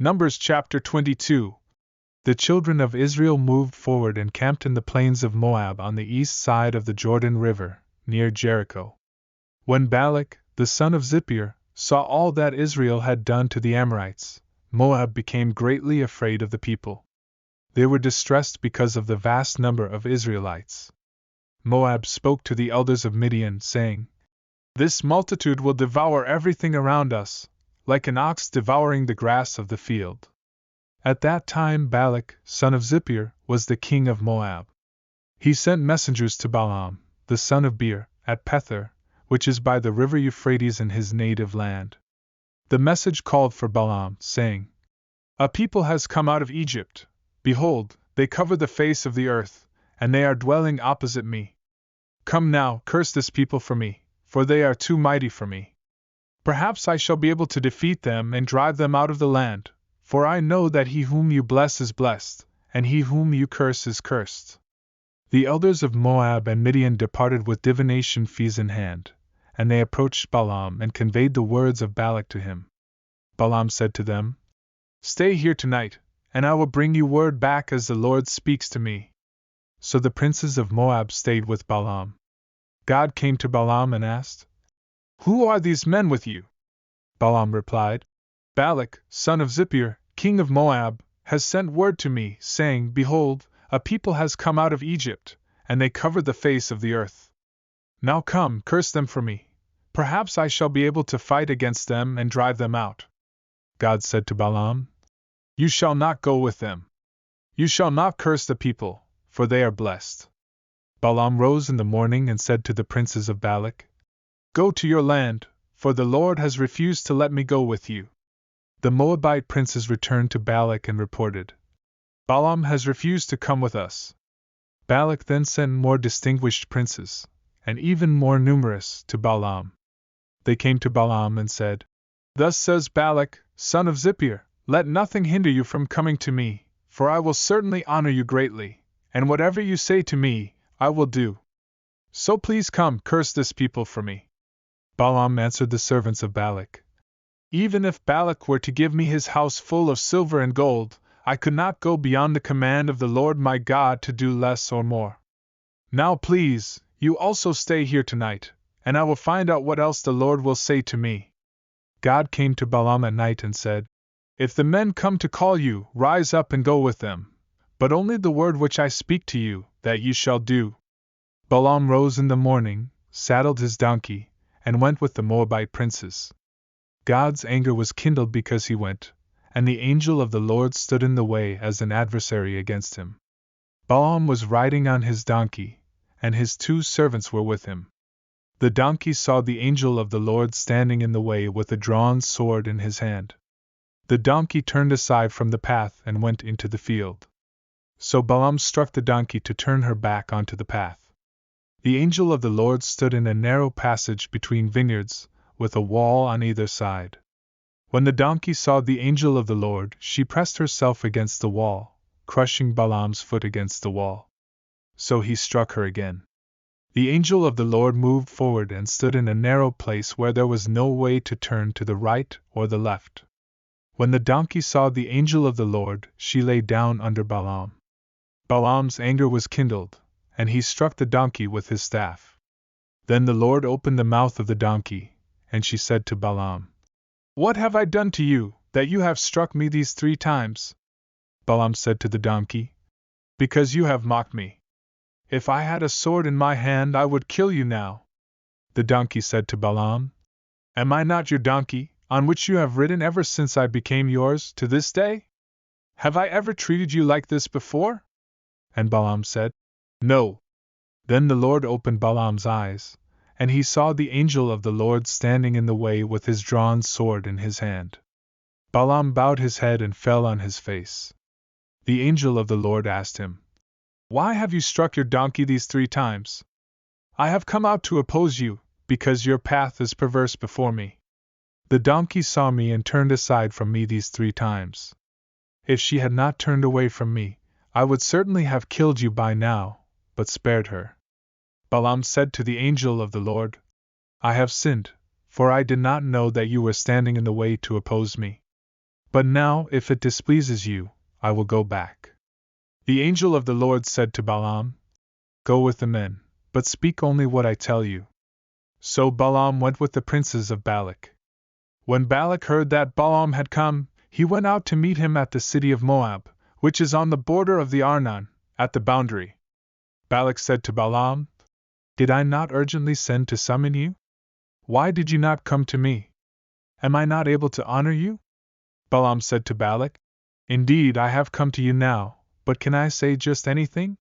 Numbers chapter 22. The children of Israel moved forward and camped in the plains of Moab on the east side of the Jordan River, near Jericho. When Balak, the son of Zippor, saw all that Israel had done to the Amorites, Moab became greatly afraid of the people. They were distressed because of the vast number of Israelites. Moab spoke to the elders of Midian, saying, "This multitude will devour everything around us, like an ox devouring the grass of the field." At that time Balak, son of Zippor, was the king of Moab. He sent messengers to Balaam, the son of Beor, at Pethor, which is by the River Euphrates in his native land. The message called for Balaam, saying, "A people has come out of Egypt. Behold, they cover the face of the earth, and they are dwelling opposite me. Come now, curse this people for me, for they are too mighty for me. Perhaps I shall be able to defeat them and drive them out of the land, for I know that he whom you bless is blessed, and he whom you curse is cursed." The elders of Moab and Midian departed with divination fees in hand, and they approached Balaam and conveyed the words of Balak to him. Balaam said to them, "Stay here tonight, and I will bring you word back as the Lord speaks to me." So the princes of Moab stayed with Balaam. God came to Balaam and asked, "Who are these men with you?" Balaam replied, "Balak, son of Zippor, king of Moab, has sent word to me, saying, Behold, a people has come out of Egypt, and they cover the face of the earth. Now come, curse them for me. Perhaps I shall be able to fight against them and drive them out." God said to Balaam, "You shall not go with them. You shall not curse the people, for they are blessed." Balaam rose in the morning and said to the princes of Balak, "Go to your land, for the Lord has refused to let me go with you." The Moabite princes returned to Balak and reported, "Balaam has refused to come with us." Balak then sent more distinguished princes, and even more numerous, to Balaam. They came to Balaam and said, "Thus says Balak, son of Zippor, let nothing hinder you from coming to me, for I will certainly honor you greatly, and whatever you say to me, I will do. So please come, curse this people for me." Balaam answered the servants of Balak, "Even if Balak were to give me his house full of silver and gold, I could not go beyond the command of the Lord my God to do less or more. Now please, you also stay here tonight, and I will find out what else the Lord will say to me." God came to Balaam at night and said, "If the men come to call you, rise up and go with them, but only the word which I speak to you, that you shall do." Balaam rose in the morning, saddled his donkey, and went with the Moabite princes. God's anger was kindled because he went, and the angel of the Lord stood in the way as an adversary against him. Balaam was riding on his donkey, and his 2 servants were with him. The donkey saw the angel of the Lord standing in the way with a drawn sword in his hand. The donkey turned aside from the path and went into the field. So Balaam struck the donkey to turn her back onto the path. The angel of the Lord stood in a narrow passage between vineyards, with a wall on either side. When the donkey saw the angel of the Lord, she pressed herself against the wall, crushing Balaam's foot against the wall. So he struck her again. The angel of the Lord moved forward and stood in a narrow place where there was no way to turn to the right or the left. When the donkey saw the angel of the Lord, she lay down under Balaam. Balaam's anger was kindled, and he struck the donkey with his staff. Then the Lord opened the mouth of the donkey, and she said to Balaam, "What have I done to you, that you have struck me these 3 times?" Balaam said to the donkey, "Because you have mocked me. If I had a sword in my hand, I would kill you now." The donkey said to Balaam, "Am I not your donkey, on which you have ridden ever since I became yours, to this day? Have I ever treated you like this before?" And Balaam said, "No." Then the Lord opened Balaam's eyes, and he saw the angel of the Lord standing in the way with his drawn sword in his hand. Balaam bowed his head and fell on his face. The angel of the Lord asked him, "Why have you struck your donkey these 3 times?" "I have come out to oppose you, because your path is perverse before me. The donkey saw me and turned aside from me these 3 times. If she had not turned away from me, I would certainly have killed you by now, but spared her." Balaam said to the angel of the Lord, "I have sinned, for I did not know that you were standing in the way to oppose me." But now, if it displeases you, I will go back. The angel of the Lord said to Balaam, Go with the men, but speak only what I tell you. So Balaam went with the princes of Balak. When Balak heard that Balaam had come, he went out to meet him at the city of Moab, which is on the border of the Arnon, at the boundary. Balak said to Balaam, Did I not urgently send to summon you? Why did you not come to me? Am I not able to honor you? Balaam said to Balak, Indeed, I have come to you now, but can I say just anything?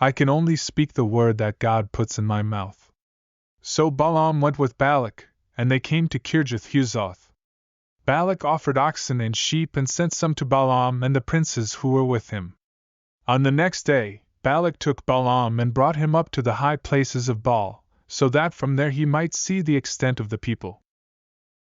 I can only speak the word that God puts in my mouth. So Balaam went with Balak, and they came to Kirjath-Huzoth. Balak offered oxen and sheep and sent some to Balaam and the princes who were with him. On the next day, Balak took Balaam and brought him up to the high places of Baal, so that from there he might see the extent of the people.